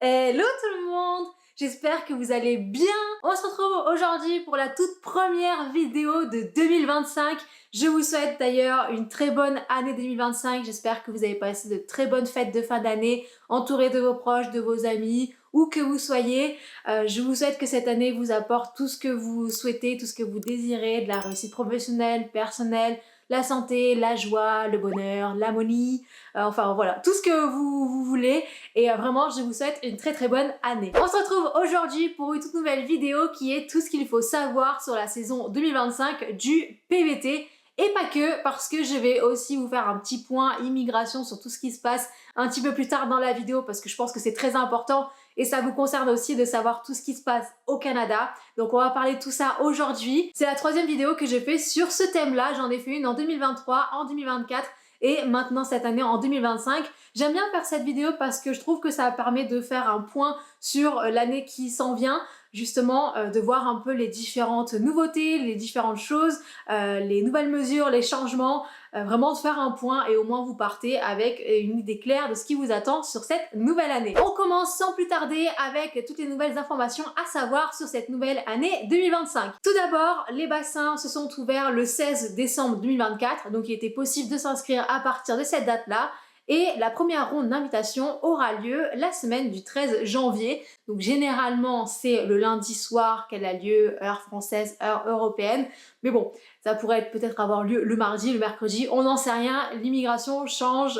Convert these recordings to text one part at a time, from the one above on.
Hello tout le monde! J'espère que vous allez bien. On se retrouve aujourd'hui pour la toute première vidéo de 2025. Je vous souhaite d'ailleurs une très bonne année 2025. J'espère que vous avez passé de très bonnes fêtes de fin d'année, entouré de vos proches, de vos amis, où que vous soyez. Je vous souhaite que cette année vous apporte tout ce que vous souhaitez, tout ce que vous désirez, de la réussite professionnelle, personnelle, la santé, la joie, le bonheur, l'harmonie, enfin voilà, tout ce que vous voulez. Et vraiment, je vous souhaite une très bonne année. On se retrouve aujourd'hui pour une toute nouvelle vidéo qui est tout ce qu'il faut savoir sur la saison 2025 du PVT. Et pas que, parce que je vais aussi vous faire un petit point immigration sur tout ce qui se passe un petit peu plus tard dans la vidéo, parce que je pense que c'est très important et ça vous concerne aussi de savoir tout ce qui se passe au Canada. Donc on va parler de tout ça aujourd'hui. C'est la troisième vidéo que je fais sur ce thème-là. J'en ai fait une en 2023, en 2024 et maintenant cette année en 2025. J'aime bien faire cette vidéo parce que je trouve que ça permet de faire un point sur l'année qui s'en vient, justement de voir un peu les différentes nouveautés, les différentes choses, les nouvelles mesures, les changements, vraiment de faire un point et au moins vous partez avec une idée claire de ce qui vous attend sur cette nouvelle année. On commence sans plus tarder avec toutes les nouvelles informations à savoir sur cette nouvelle année 2025. Tout d'abord, les bassins se sont ouverts le 16 décembre 2024, donc il était possible de s'inscrire à partir de cette date-là. Et la première ronde d'invitation aura lieu la semaine du 13 janvier. Donc généralement, c'est le lundi soir qu'elle a lieu, heure française, heure européenne. Mais bon, ça pourrait peut-être avoir lieu le mardi, le mercredi, on n'en sait rien. L'immigration change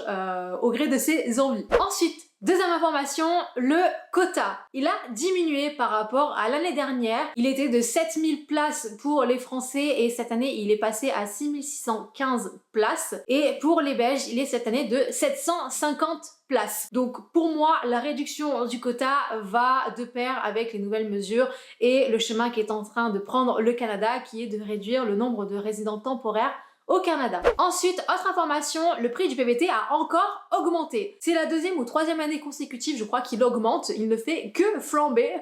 au gré de ses envies. Ensuite, deuxième information, le quota. Il a diminué par rapport à l'année dernière. Il était de 7000 places pour les Français et cette année, il est passé à 6615 places. Et pour les Belges, il est cette année de 750 places. Donc pour moi, la réduction du quota va de pair avec les nouvelles mesures et le chemin qu'est en train de prendre le Canada, qui est de réduire le nombre de résidents temporaires au Canada. Ensuite, autre information, le prix du PVT a encore augmenté. C'est la deuxième ou troisième année consécutive, je crois, qu'il augmente. Il ne fait que flamber.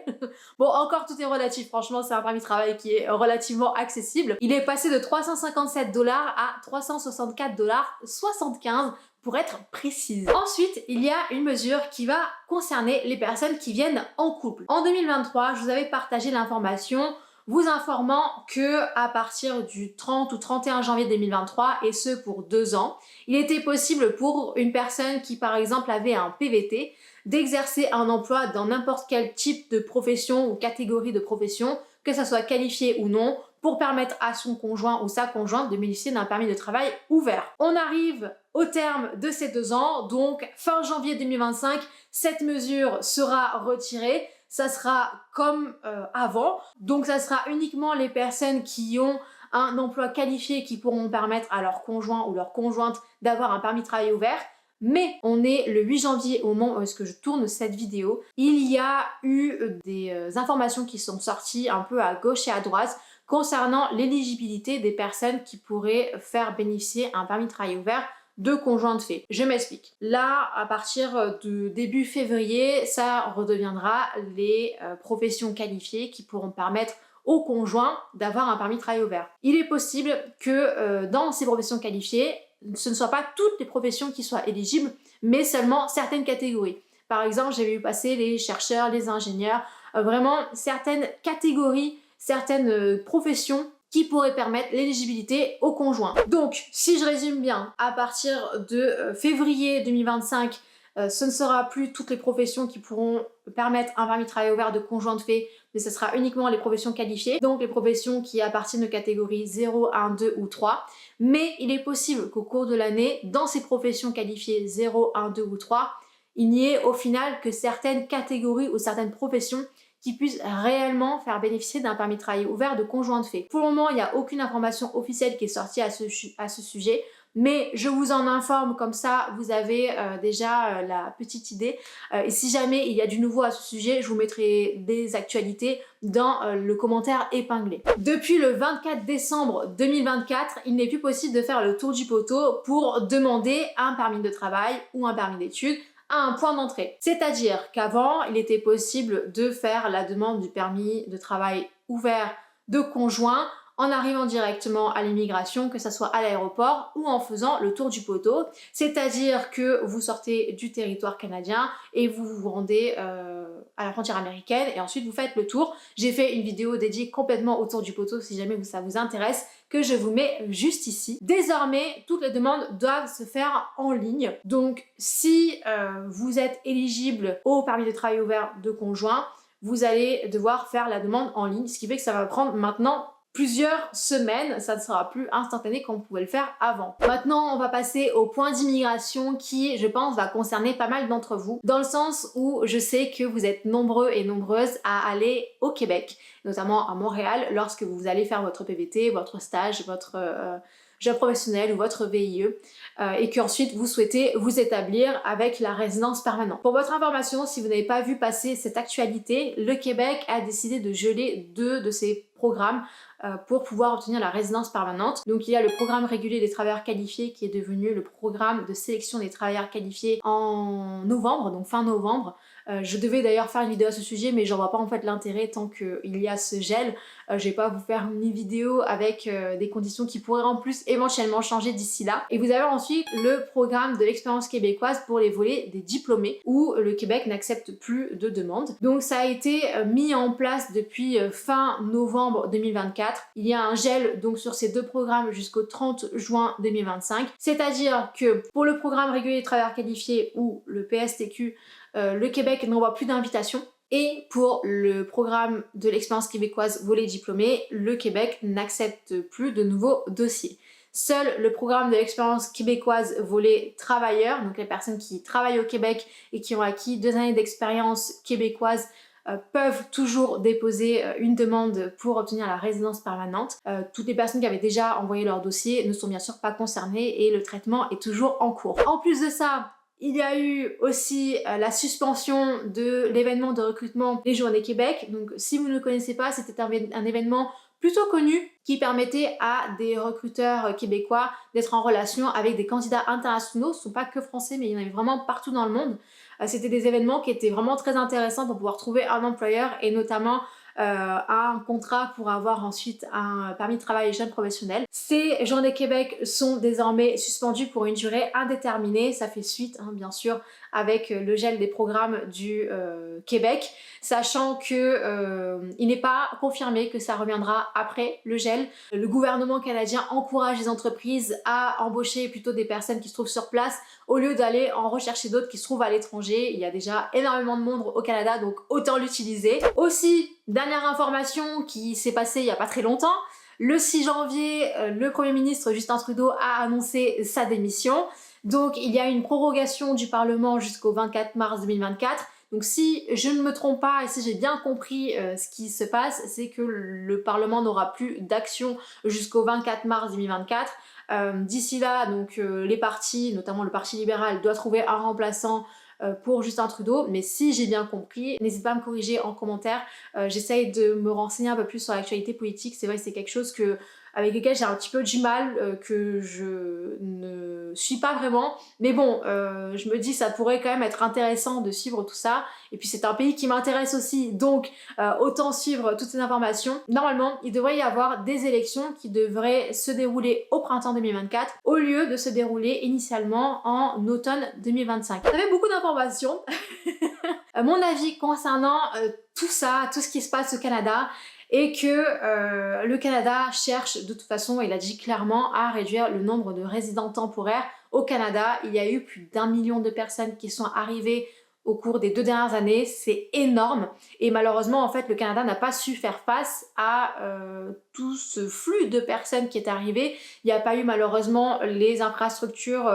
Bon, encore tout est relatif. Franchement, c'est un permis de travail qui est relativement accessible. Il est passé de 357 $ à 364 75 $ pour être précise. Ensuite, il y a une mesure qui va concerner les personnes qui viennent en couple. En 2023, je vous avais partagé l'information vous informant que à partir du 30 ou 31 janvier 2023, et ce pour 2 ans, il était possible pour une personne qui par exemple avait un PVT d'exercer un emploi dans n'importe quel type de profession ou catégorie de profession, que ça soit qualifié ou non, pour permettre à son conjoint ou sa conjointe de bénéficier d'un permis de travail ouvert. On arrive au terme de ces 2 ans, donc fin janvier 2025, cette mesure sera retirée. Ça sera comme avant, donc ça sera uniquement les personnes qui ont un emploi qualifié qui pourront permettre à leur conjoint ou leur conjointe d'avoir un permis de travail ouvert. Mais on est le 8 janvier au moment où est-ce que je tourne cette vidéo. Il y a eu des informations qui sont sorties un peu à gauche et à droite concernant l'éligibilité des personnes qui pourraient faire bénéficier un permis de travail ouvert de conjoints de fait. Je m'explique. Là, à partir de début février, ça redeviendra les professions qualifiées qui pourront permettre aux conjoints d'avoir un permis de travail ouvert. Il est possible que dans ces professions qualifiées, ce ne soient pas toutes les professions qui soient éligibles, mais seulement certaines catégories. Par exemple, j'ai vu passer les chercheurs, les ingénieurs, vraiment certaines catégories, certaines professions qui pourraient permettre l'éligibilité au conjoint. Donc, si je résume bien, à partir de février 2025, ce ne sera plus toutes les professions qui pourront permettre un permis de travail ouvert de conjoint de fait, mais ce sera uniquement les professions qualifiées, donc les professions qui appartiennent aux catégories 0, 1, 2 ou 3. Mais il est possible qu'au cours de l'année, dans ces professions qualifiées 0, 1, 2 ou 3, il n'y ait au final que certaines catégories ou certaines professions qui puissent réellement faire bénéficier d'un permis de travail ouvert de conjoint de fait. Pour le moment, il n'y a aucune information officielle qui est sortie à ce sujet, mais je vous en informe comme ça, vous avez déjà la petite idée. Et si jamais il y a du nouveau à ce sujet, je vous mettrai des actualités dans le commentaire épinglé. Depuis le 24 décembre 2024, il n'est plus possible de faire le tour du poteau pour demander un permis de travail ou un permis d'études à un point d'entrée. C'est-à-dire qu'avant, il était possible de faire la demande du permis de travail ouvert de conjoint en arrivant directement à l'immigration, que ce soit à l'aéroport ou en faisant le tour du poteau. C'est-à-dire que vous sortez du territoire canadien et vous vous rendez à la frontière américaine et ensuite vous faites le tour. J'ai fait une vidéo dédiée complètement au tour du poteau si jamais ça vous intéresse, que je vous mets juste ici. Désormais, toutes les demandes doivent se faire en ligne. Donc, si vous êtes éligible au permis de travail ouvert de conjoint, vous allez devoir faire la demande en ligne, ce qui fait que ça va prendre maintenant plusieurs semaines, ça ne sera plus instantané comme on pouvait le faire avant. Maintenant, on va passer au point d'immigration qui, je pense, va concerner pas mal d'entre vous, dans le sens où je sais que vous êtes nombreux et nombreuses à aller au Québec, notamment à Montréal, lorsque vous allez faire votre PVT, votre stage, votre job professionnel ou votre VIE, et qu'ensuite vous souhaitez vous établir avec la résidence permanente. Pour votre information, si vous n'avez pas vu passer cette actualité, le Québec a décidé de geler 2 de ses programmes pour pouvoir obtenir la résidence permanente. Donc il y a le programme régulier des travailleurs qualifiés qui est devenu le programme de sélection des travailleurs qualifiés en novembre, donc fin novembre. Je devais d'ailleurs faire une vidéo à ce sujet, mais j'en vois pas en fait l'intérêt tant qu'il y a ce gel. Je vais pas vous faire une vidéo avec des conditions qui pourraient en plus éventuellement changer d'ici là. Et vous avez ensuite le programme de l'expérience québécoise pour les volets des diplômés, où le Québec n'accepte plus de demandes. Donc ça a été mis en place depuis fin novembre 2024. Il y a un gel donc sur ces 2 programmes jusqu'au 30 juin 2025. C'est-à-dire que pour le programme régulier des travailleurs qualifiés ou le PSTQ, le Québec n'envoie plus d'invitation. Et pour le programme de l'expérience québécoise volet diplômé, le Québec n'accepte plus de nouveaux dossiers. Seul le programme de l'expérience québécoise volet travailleurs, donc les personnes qui travaillent au Québec et qui ont acquis 2 années d'expérience québécoise, peuvent toujours déposer une demande pour obtenir la résidence permanente. Toutes les personnes qui avaient déjà envoyé leur dossier ne sont bien sûr pas concernées et le traitement est toujours en cours. En plus de ça, il y a eu aussi la suspension de l'événement de recrutement des Journées Québec. Donc si vous ne le connaissez pas, c'était un événement plutôt connu qui permettait à des recruteurs québécois d'être en relation avec des candidats internationaux. Ce ne sont pas que français, mais il y en avait vraiment partout dans le monde. C'était des événements qui étaient vraiment très intéressants pour pouvoir trouver un employeur et notamment un contrat pour avoir ensuite un permis de travail jeune professionnel. Ces Journées Québec sont désormais suspendues pour une durée indéterminée. Ça fait suite, hein, bien sûr, avec le gel des programmes du Québec, sachant que il n'est pas confirmé que ça reviendra après le gel. Le gouvernement canadien encourage les entreprises à embaucher plutôt des personnes qui se trouvent sur place au lieu d'aller en rechercher d'autres qui se trouvent à l'étranger. Il y a déjà énormément de monde au Canada, donc autant l'utiliser. Aussi, dernière information qui s'est passée il n'y a pas très longtemps, le 6 janvier, le Premier ministre Justin Trudeau a annoncé sa démission. Donc il y a une prorogation du Parlement jusqu'au 24 mars 2024. Donc si je ne me trompe pas et si j'ai bien compris ce qui se passe, c'est que le Parlement n'aura plus d'action jusqu'au 24 mars 2024. D'ici là, donc les partis, notamment le Parti libéral, doit trouver un remplaçant pour Justin Trudeau, mais si j'ai bien compris, n'hésite pas à me corriger en commentaire. J'essaye de me renseigner un peu plus sur l'actualité politique. C'est vrai que c'est quelque chose avec lequel j'ai un petit peu du mal, que je ne suis pas vraiment. Mais bon, je me dis ça pourrait quand même être intéressant de suivre tout ça. Et puis c'est un pays qui m'intéresse aussi, donc autant suivre toutes ces informations. Normalement, il devrait y avoir des élections qui devraient se dérouler au printemps 2024 au lieu de se dérouler initialement en automne 2025. Ça fait beaucoup d'informations. Mon avis concernant tout ça, tout ce qui se passe au Canada, et que le Canada cherche de toute façon, il a dit clairement, à réduire le nombre de résidents temporaires au Canada. Il y a eu plus d'1 million de personnes qui sont arrivées au cours des 2 dernières années, c'est énorme et malheureusement en fait le Canada n'a pas su faire face à tout ce flux de personnes qui est arrivé. Il n'y a pas eu malheureusement les infrastructures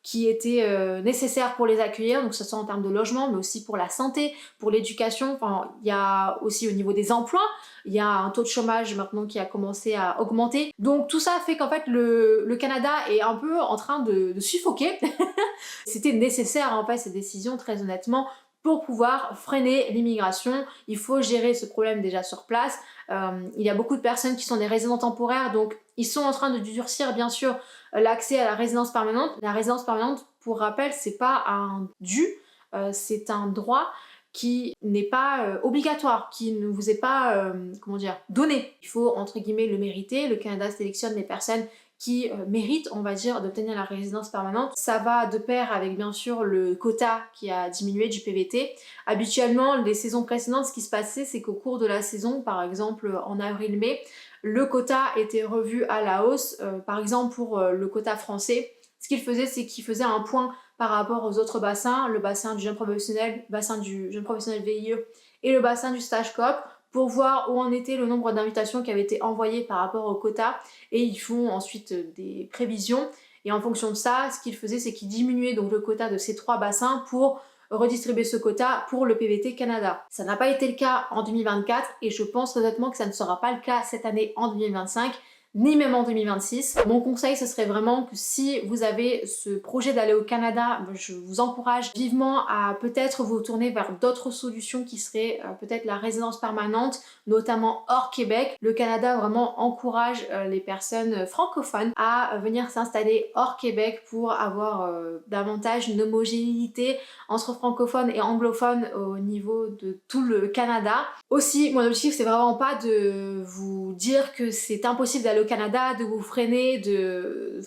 qui étaient nécessaires pour les accueillir, donc ce soit en termes de logement, mais aussi pour la santé, pour l'éducation. Enfin, il y a aussi au niveau des emplois, il y a un taux de chômage maintenant qui a commencé à augmenter. Donc tout ça fait qu'en fait le Canada est un peu en train de suffoquer. C'était nécessaire en fait ces décisions, très honnêtement, pour pouvoir freiner l'immigration. Il faut gérer ce problème déjà sur place. Il y a beaucoup de personnes qui sont des résidents temporaires, donc ils sont en train de durcir bien sûr l'accès à la résidence permanente. La résidence permanente, pour rappel, c'est pas un dû, c'est un droit qui n'est pas obligatoire, qui ne vous est pas, comment dire, donné. Il faut entre guillemets le mériter. Le Canada sélectionne les personnes qui méritent, on va dire, d'obtenir la résidence permanente. Ça va de pair avec bien sûr le quota qui a diminué du PVT. Habituellement, les saisons précédentes, ce qui se passait, c'est qu'au cours de la saison, par exemple en avril-mai, le quota était revu à la hausse. Par exemple pour le quota français, ce qu'il faisait, c'est qu'il faisait un point par rapport aux autres bassins, le bassin du jeune professionnel, le bassin du jeune professionnel VIE et le bassin du stage coop, pour voir où en était le nombre d'invitations qui avaient été envoyées par rapport au quota, et ils font ensuite des prévisions, et en fonction de ça, ce qu'ils faisaient, c'est qu'ils diminuaient donc le quota de ces 3 bassins pour redistribuer ce quota pour le PVT Canada. Ça n'a pas été le cas en 2024 et je pense honnêtement que ça ne sera pas le cas cette année en 2025, ni même en 2026. Mon conseil, ce serait vraiment que si vous avez ce projet d'aller au Canada, je vous encourage vivement à peut-être vous tourner vers d'autres solutions qui seraient peut-être la résidence permanente, notamment hors Québec. Le Canada vraiment encourage les personnes francophones à venir s'installer hors Québec pour avoir davantage une homogénéité entre francophones et anglophones au niveau de tout le Canada. Aussi, mon objectif, c'est vraiment pas de vous dire que c'est impossible d'aller au Canada, de vous freiner, de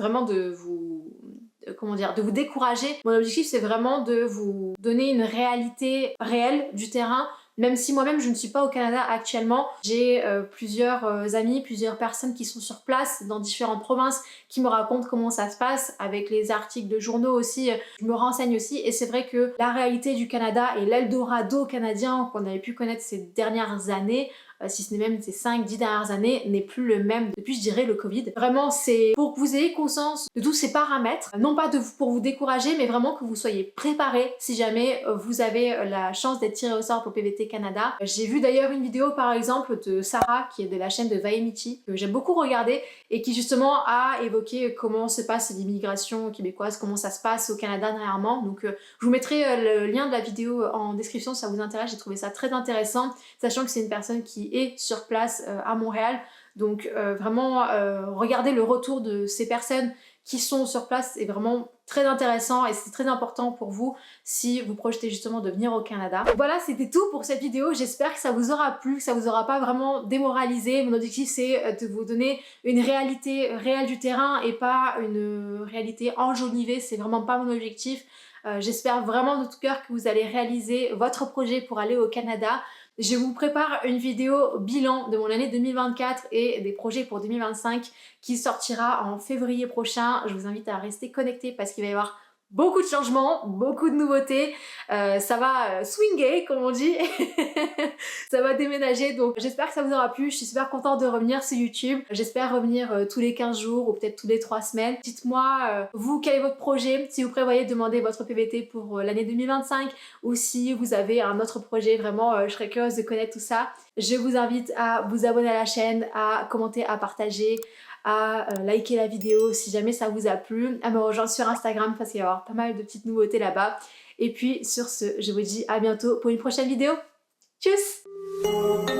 vous décourager. Mon objectif, c'est vraiment de vous donner une réalité réelle du terrain. Même si moi-même je ne suis pas au Canada actuellement, j'ai plusieurs amis, plusieurs personnes qui sont sur place dans différentes provinces qui me racontent comment ça se passe, avec les articles de journaux aussi, je me renseigne aussi, et c'est vrai que la réalité du Canada et l'Eldorado canadien qu'on avait pu connaître ces dernières années, si ce n'est même ces 5-10 dernières années, n'est plus le même depuis, je dirais, le Covid. Vraiment, c'est pour que vous ayez conscience de tous ces paramètres, non pas pour vous décourager, mais vraiment que vous soyez préparés si jamais vous avez la chance d'être tiré au sort pour PVT Canada. J'ai vu d'ailleurs une vidéo par exemple de Sarah, qui est de la chaîne de Vaemichi, que j'aime beaucoup regarder, et qui justement a évoqué comment se passe l'immigration québécoise, comment ça se passe au Canada dernièrement. Donc je vous mettrai le lien de la vidéo en description si ça vous intéresse. J'ai trouvé ça très intéressant, sachant que c'est une personne qui est sur place à Montréal. Donc vraiment regardez le retour de ces personnes qui sont sur place, est vraiment très intéressant et c'est très important pour vous si vous projetez justement de venir au Canada. Voilà, c'était tout pour cette vidéo. J'espère que ça vous aura plu, que ça vous aura pas vraiment démoralisé. Mon objectif, c'est de vous donner une réalité réelle du terrain et pas une réalité enjolivée. C'est vraiment pas mon objectif. J'espère vraiment de tout cœur que vous allez réaliser votre projet pour aller au Canada. Je vous prépare une vidéo bilan de mon année 2024 et des projets pour 2025 qui sortira en février prochain. Je vous invite à rester connectés parce qu'il va y avoir beaucoup de changements, beaucoup de nouveautés. Ça va swinger, comme on dit. Ça va déménager, donc j'espère que ça vous aura plu. Je suis super contente de revenir sur YouTube. J'espère revenir tous les 15 jours ou peut-être tous les 3 semaines. Dites-moi, vous, quel est votre projet? Si vous prévoyez demander votre PVT pour l'année 2025 ou si vous avez un autre projet, vraiment, je serais curieuse de connaître tout ça. Je vous invite à vous abonner à la chaîne, à commenter, à partager, à liker la vidéo si jamais ça vous a plu, à me rejoindre sur Instagram parce qu'il va y avoir pas mal de petites nouveautés là-bas. Et puis sur ce, je vous dis à bientôt pour une prochaine vidéo. Tchuss!